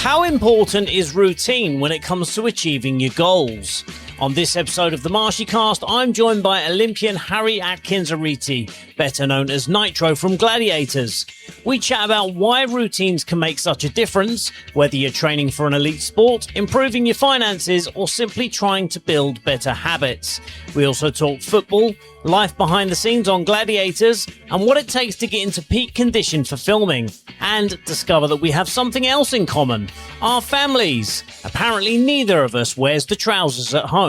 How important is routine when it comes to achieving your goals? On this episode of the MarshyCast, I'm joined by Olympian Harry Aikines-Aryeetey, better known as Nitro from Gladiators. We chat about why routines can make such a difference, whether you're training for an elite sport, improving your finances, or simply trying to build better habits. We also talk football, life behind the scenes on Gladiators, and what it takes to get into peak condition for filming, and discover that we have something else in common: our families. Apparently neither of us wears the trousers at home.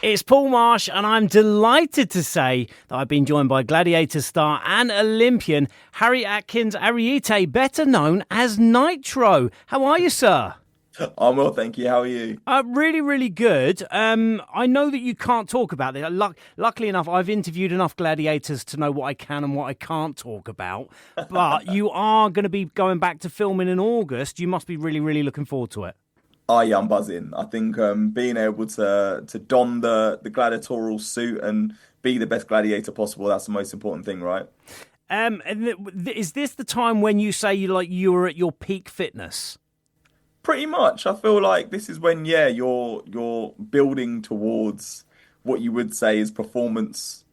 It's Paul Marsh, and I'm delighted to say that I've been joined by Gladiator star and Olympian Harry Aikines-Aryeetey, better known as Nitro. How are you, sir? I'm well, thank you. How are you? Really, really good. I know that you can't talk about this. Luckily enough, I've interviewed enough gladiators to know what I can and what I can't talk about. But you are going to be going back to filming in August. You must be really, really looking forward to it. Oh, yeah, I'm buzzing. I think being able to don the gladiatorial suit and be the best gladiator possible, that's the most important thing, right? Is this the time when you say you're at your peak fitness? Pretty much. I feel like this is when, you're building towards what you would say is performance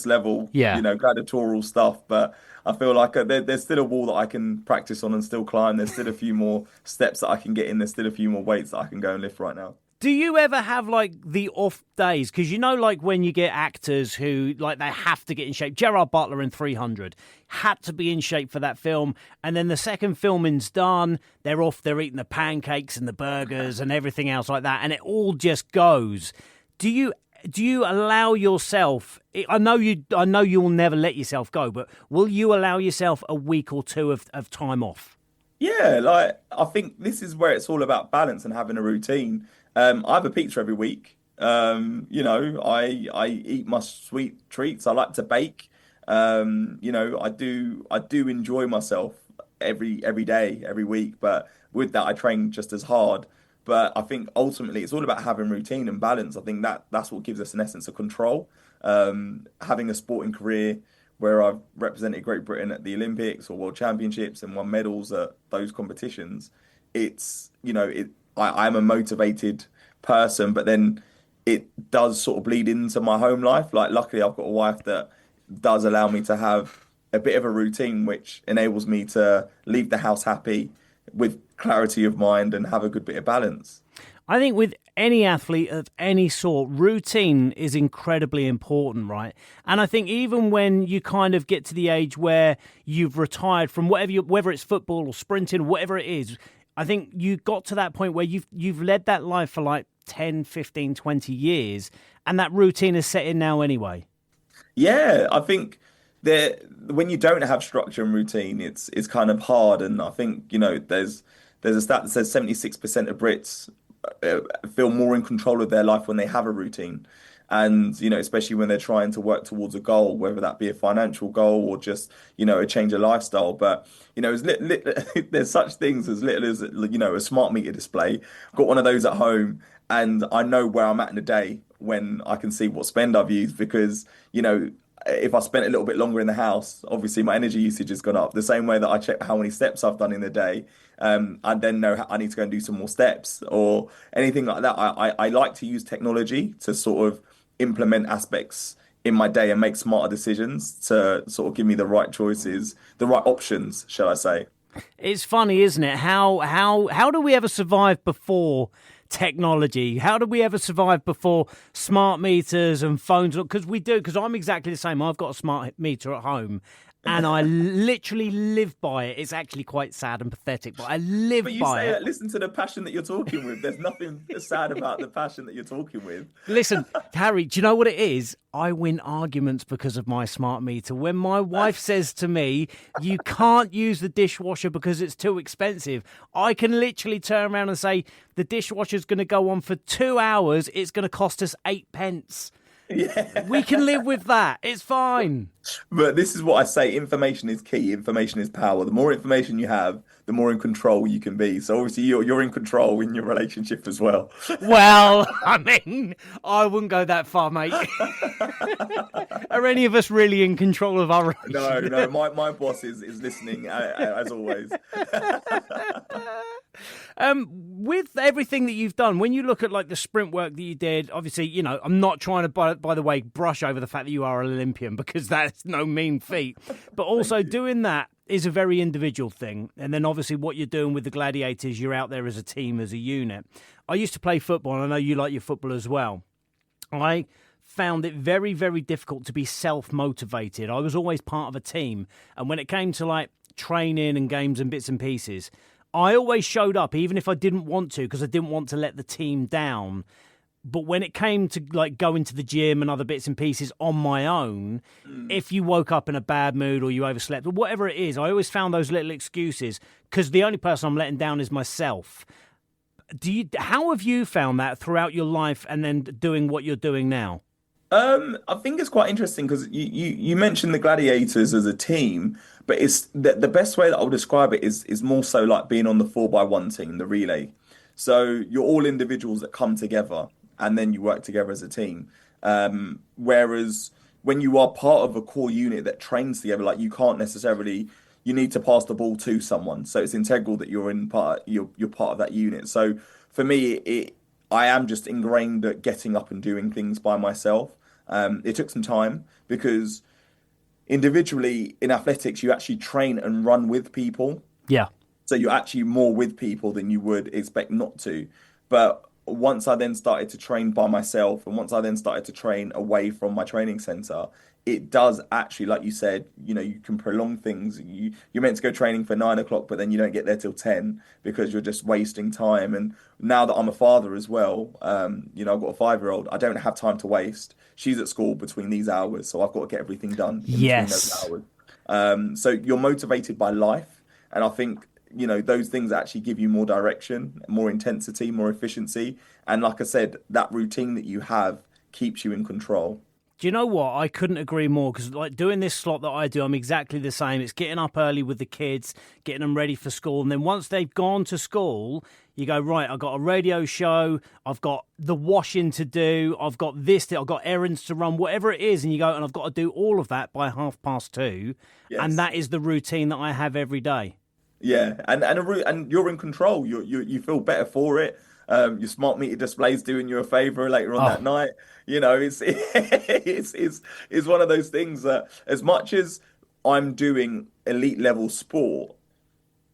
level, gladiatorial stuff. But I feel like there's still a wall that I can practice on and still climb. There's still a few more steps that I can get in. There's still a few more weights that I can go and lift right now. Do you ever have the off days? Because when you get actors who they have to get in shape. Gerard Butler in 300 had to be in shape for that film, and then the second filming's done, they're off, they're eating the pancakes and the burgers and everything else like that, and it all just goes. Do you allow yourself? I know you'll never let yourself go, but will you allow yourself a week or two of time off? Yeah, I think this is where it's all about balance and having a routine. I have a pizza every week. I eat my sweet treats. I like to bake. I do enjoy myself every day, every week. But with that, I train just as hard. But I think ultimately it's all about having routine and balance. I think that's what gives us an essence of control. Having a sporting career where I've represented Great Britain at the Olympics or World Championships and won medals at those competitions, I'm a motivated person, but then it does sort of bleed into my home life. Luckily, I've got a wife that does allow me to have a bit of a routine, which enables me to leave the house happy with clarity of mind and have a good bit of balance. I think with any athlete of any sort, routine is incredibly important, right? And I think even when you kind of get to the age where you've retired from whether it's football or sprinting, whatever it is, I think you got to that point where you've led that life for 10, 15, 20 years, and that routine is set in now anyway. Yeah, I think when you don't have structure and routine, it's kind of hard. And I think, there's a stat that says 76% of Brits feel more in control of their life when they have a routine. And, especially when they're trying to work towards a goal, whether that be a financial goal or just, a change of lifestyle. But, there's such things as little as, a smart meter display. I've got one of those at home and I know where I'm at in the day when I can see what spend I've used because, if I spent a little bit longer in the house, obviously my energy usage has gone up. The same way that I check how many steps I've done in the day, I then know I need to go and do some more steps or anything like that. I like to use technology to sort of implement aspects in my day and make smarter decisions to sort of give me the right choices, the right options, shall I say. It's funny, isn't it? How do we ever survive before technology? How did we ever survive before smart meters and phones? Because I'm exactly the same. I've got a smart meter at home and I literally live by it. It's actually quite sad and pathetic, but I live by it. But you say that, listen to the passion that you're talking with. There's nothing sad about the passion that you're talking with. Listen, Harry, do you know what it is? I win arguments because of my smart meter. When my wife says to me, you can't use the dishwasher because it's too expensive, I can literally turn around and say, the dishwasher's going to go on for 2 hours. It's going to cost us 8 pence. Yeah. We can live with that. It's fine. But this is what I say, information is key, information is power. The more information you have, the more in control you can be. So obviously you're in control in your relationship as well. Well, I mean, I wouldn't go that far, mate. Are any of us really in control of our relationship? No, my boss is listening as always. With everything that you've done, when you look at like the sprint work that you did, obviously, you know, I'm not trying to, by the way, brush over the fact that you are an Olympian, because that's no mean feat. But also doing that is a very individual thing. And then obviously what you're doing with the Gladiators, you're out there as a team, as a unit. I used to play football, and I know you like your football as well. I found it very, very difficult to be self-motivated. I was always part of a team. And when it came to like training and games and bits and pieces, I always showed up, even if I didn't want to, because I didn't want to let the team down. But when it came to like going to the gym and other bits and pieces on my own, if you woke up in a bad mood or you overslept or whatever it is, I always found those little excuses, because the only person I'm letting down is myself. How have you found that throughout your life and then doing what you're doing now? I think it's quite interesting because you mentioned the Gladiators as a team, but it's the best way that I would describe it is more so like being on the 4x1 team, the relay. So you're all individuals that come together and then you work together as a team. Whereas when you are part of a core unit that trains together, like you can't necessarily, you need to pass the ball to someone. So it's integral that you're part of that unit. So for me, I am just ingrained at getting up and doing things by myself. It took some time because individually in athletics, you actually train and run with people. Yeah. So you're actually more with people than you would expect not to. But once I then started to train by myself, and once I then started to train away from my training center, it does actually, like you said, you know, you can prolong things. You're meant to go training for 9 o'clock, but then you don't get there till 10 because you're just wasting time. And now that I'm a father as well, you know, I've got a 5-year-old, I don't have time to waste. She's at school between these hours, so I've got to get everything done in between those hours. So you're motivated by life. And I think, you know, those things actually give you more direction, more intensity, more efficiency. And like I said, that routine that you have keeps you in control. Do you know what? I couldn't agree more, because like doing this slot that I do, I'm exactly the same. It's getting up early with the kids, getting them ready for school. And then once they've gone to school, you go, right, I've got a radio show, I've got the washing to do, I've got this, I've got errands to run, whatever it is. And you go, and I've got to do all of that by 2:30. Yes. And that is the routine that I have every day. Yeah, and you're in control. You feel better for it. Your smart meter display's doing you a favor later on that night. You know, it's one of those things that as much as I'm doing elite level sport,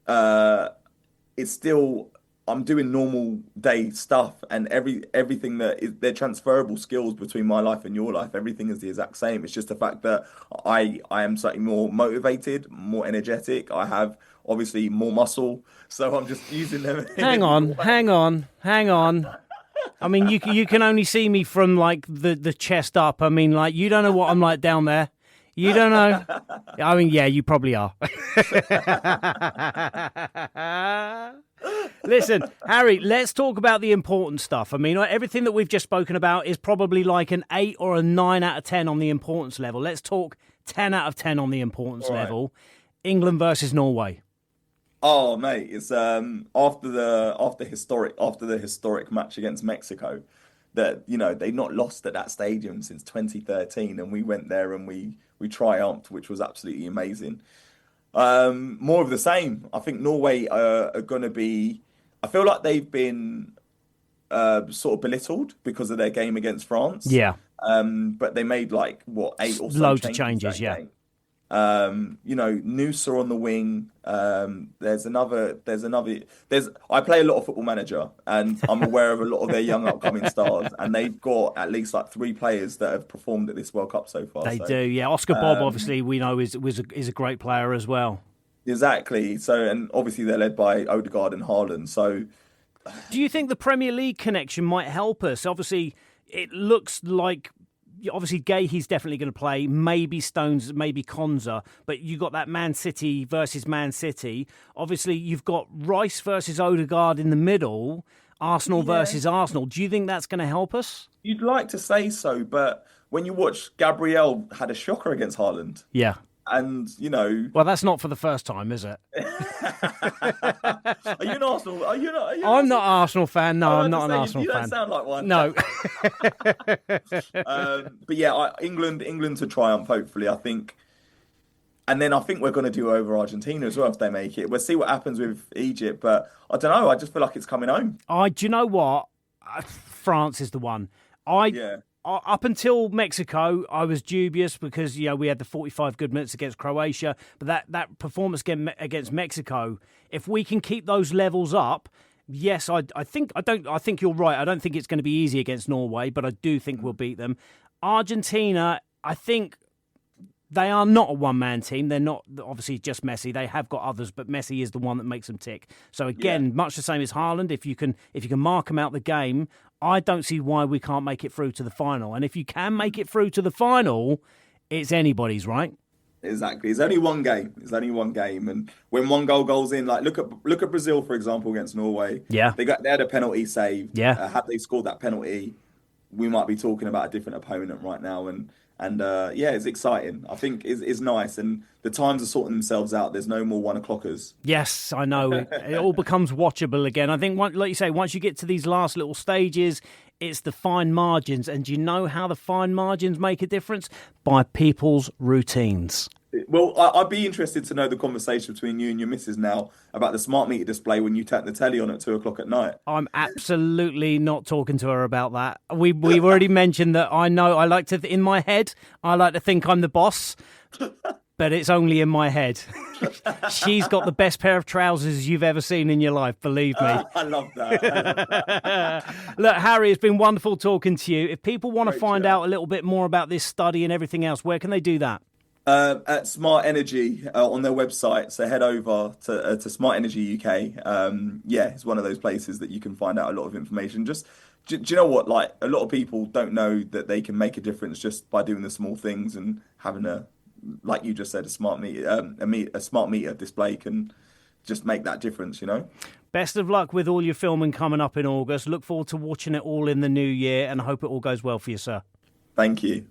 it's still I'm doing normal day stuff, and everything they're transferable skills between my life and your life. Everything is the exact same. It's just the fact that I am slightly more motivated, more energetic. I have obviously more muscle, so I'm just using them. Hang on. I mean, you can only see me from like the chest up. I mean, like, you don't know what I'm like down there. You don't know. I mean, yeah, you probably are. Listen, Harry, let's talk about the important stuff. I mean, everything that we've just spoken about is probably like an 8 or a 9 out of 10 on the importance level. Let's talk 10 out of 10 on the importance level. England versus Norway. Oh, mate, it's after the historic match against Mexico, that, you know, they've not lost at that stadium since 2013, and we went there and we triumphed, which was absolutely amazing. More of the same. I think Norway are going to be. I feel like they've been sort of belittled because of their game against France. Yeah. But they made like 8 or so loads of changes. Yeah. Game. You know, Noosa on the wing. I play a lot of Football Manager, and I'm aware of a lot of their young upcoming stars, and they've got at least like 3 players that have performed at this World Cup so far. They do, yeah. Oscar Bob, obviously, we know is a great player as well. Exactly. So, and obviously they're led by Odegaard and Haaland. So, do you think the Premier League connection might help us? Obviously, it looks like. Obviously, Gahey's definitely going to play. Maybe Stones, maybe Konza. But you got that Man City versus Man City. Obviously, you've got Rice versus Odegaard in the middle. Arsenal versus Arsenal. Do you think that's going to help us? You'd like to say so, but when you watch Gabriel had a shocker against Haaland, Yeah. and you know, Well, that's not for the first time, is it? are you an Arsenal? Are you not? Are you I'm not an Arsenal fan. No, I'm not an say, Arsenal you fan. don't sound like one. No. But yeah, England to triumph. Hopefully, I think. And then I think we're going to do over Argentina as well if they make it. We'll see what happens with Egypt, but I don't know. I just feel like it's coming home. Do you know what? France is the one. Up until Mexico, I was dubious because we had the 45 good minutes against Croatia, but that performance against Mexico, if we can keep those levels up, yes, I think you're right. I don't think it's going to be easy against Norway, but I do think we'll beat them. Argentina, I think. They are not a one-man team. They're not obviously just Messi. They have got others, but Messi is the one that makes them tick. So again, much the same as Haaland. If you can mark them out the game, I don't see why we can't make it through to the final. And if you can make it through to the final, it's anybody's, right? Exactly. It's only one game. And when one goes in, like look at Brazil for example against Norway. Yeah, they had a penalty saved. Yeah, had they scored that penalty, we might be talking about a different opponent right now. And it's exciting. I think it's nice, and the times are sorting themselves out. There's no more 1:00'ers. Yes, I know. It all becomes watchable again. I think, like you say, once you get to these last little stages, it's the fine margins. And do you know how the fine margins make a difference? By people's routines. Well, I'd be interested to know the conversation between you and your missus now about the smart meter display when you turn the telly on at 2:00 at night. I'm absolutely not talking to her about that. We've already mentioned that I like to, in my head, I like to think I'm the boss, but it's only in my head. She's got the best pair of trousers you've ever seen in your life, believe me. I love that. Look, Harry, it's been wonderful talking to you. If people want to find out a little bit more about this study and everything else, where can they do that? At Smart Energy on their website, so head over to Smart Energy UK. It's one of those places that you can find out a lot of information. Just do you know what? Like a lot of people don't know that they can make a difference just by doing the small things, and having like you just said, a smart meter, a smart meter display can just make that difference. Best of luck with all your filming coming up in August. Look forward to watching it all in the new year, and I hope it all goes well for you, sir. Thank you.